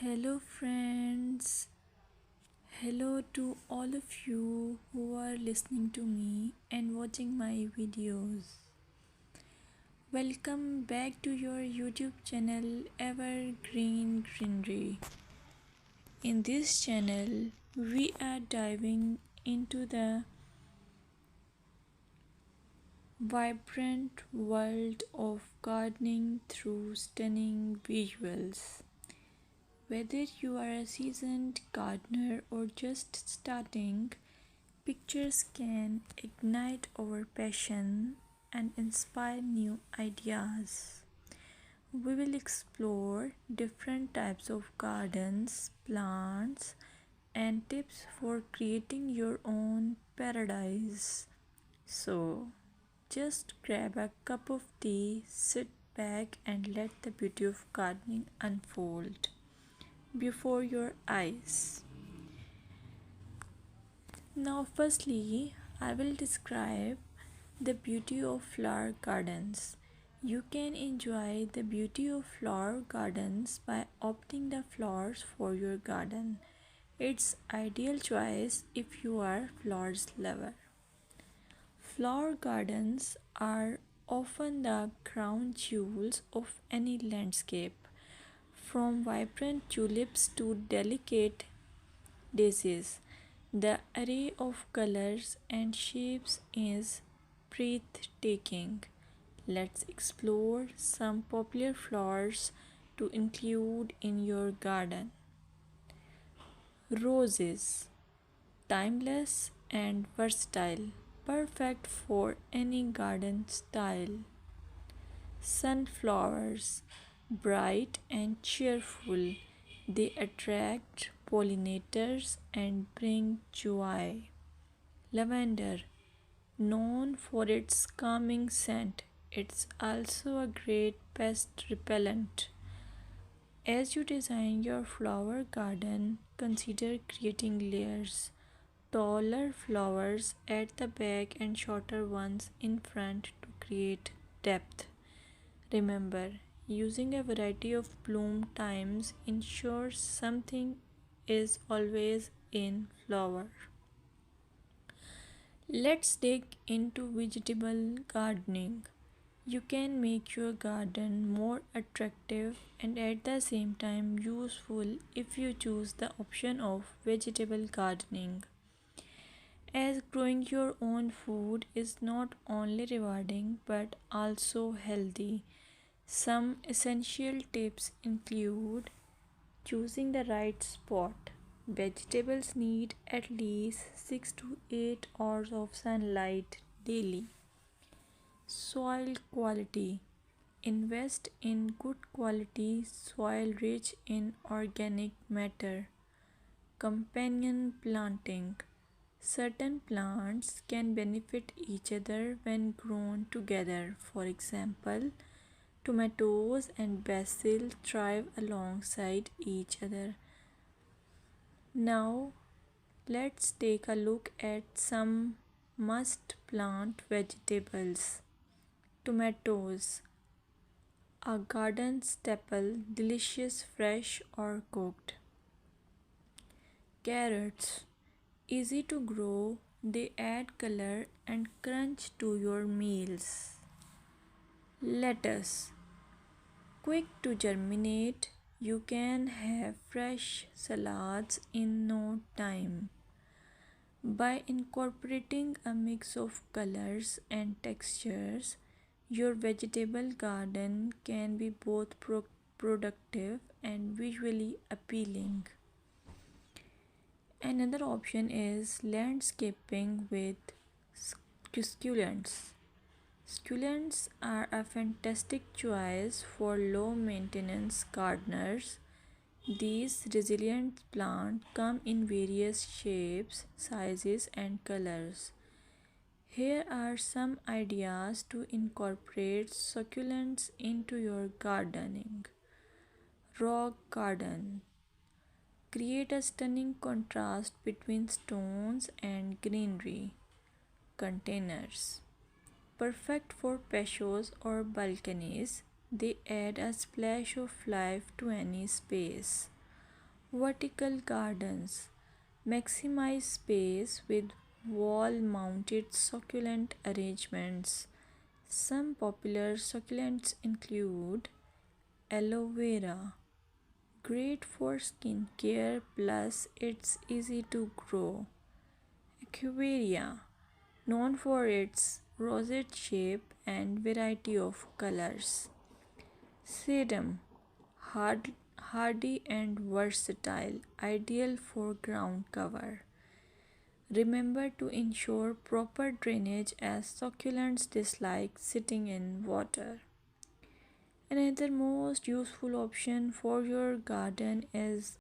Hello, friends. Hello to all of you who are listening to me and watching my videos. Welcome back to your YouTube channel Evergreen Greenery. In this channel, we are diving into the vibrant world of gardening through stunning visuals. Whether you are a seasoned gardener or just starting, pictures can ignite our passion and inspire new ideas. We will explore different types of gardens, plants, and tips for creating your own paradise. So, just grab a cup of tea, sit back, and let the beauty of gardening unfold before your eyes. Now, firstly, I will describe the beauty of flower gardens. You can enjoy the beauty of flower gardens by opting the flowers for your garden. It's ideal choice if you are flowers lover. Flower gardens are often the crown jewels of any landscape, from vibrant tulips to delicate daisies. The array of colors and shapes is breathtaking. Let's explore some popular flowers to include in your garden. Roses, timeless and versatile, perfect for any garden style. Sunflowers, bright and cheerful, they attract pollinators and bring joy. Lavender, known for its calming scent, it's also a great pest repellent. As you design your flower garden, consider creating layers. Taller flowers at the back and shorter ones in front to create depth. Remember, using a variety of bloom times ensures something is always in flower. Let's dig into vegetable gardening. You can make your garden more attractive and at the same time useful if you choose the option of vegetable gardening. As growing your own food is not only rewarding but also healthy. Some essential tips include choosing the right spot. Vegetables need at least 6 to 8 hours of sunlight daily. Soil quality. Invest in good quality soil rich in organic matter. Companion planting. Certain plants can benefit each other when grown together. For example, tomatoes and basil thrive alongside each other. Now, let's take a look at some must plant vegetables. Tomatoes, a garden staple, delicious fresh or cooked. Carrots, easy to grow, they add color and crunch to your meals. Lettuce, quick to germinate, you can have fresh salads in no time. By incorporating a mix of colors and textures, your vegetable garden can be both productive and visually appealing. Another option is landscaping with succulents. Succulents are a fantastic choice for low maintenance gardeners. These resilient plants come in various shapes, sizes, and colors. Here are some ideas to incorporate succulents into your gardening. Rock garden. Create a stunning contrast between stones and greenery. Containers. Perfect for patios or balconies, they add a splash of life to any space. Vertical gardens maximize space with wall mounted succulent arrangements. Some popular succulents include aloe vera, great for skin care plus it's easy to grow. Equivarium, known for its rosette shape and variety of colors. Sedum, hardy and versatile, ideal for ground cover. Remember to ensure proper drainage as succulents dislike sitting in water. Another most useful option for your garden is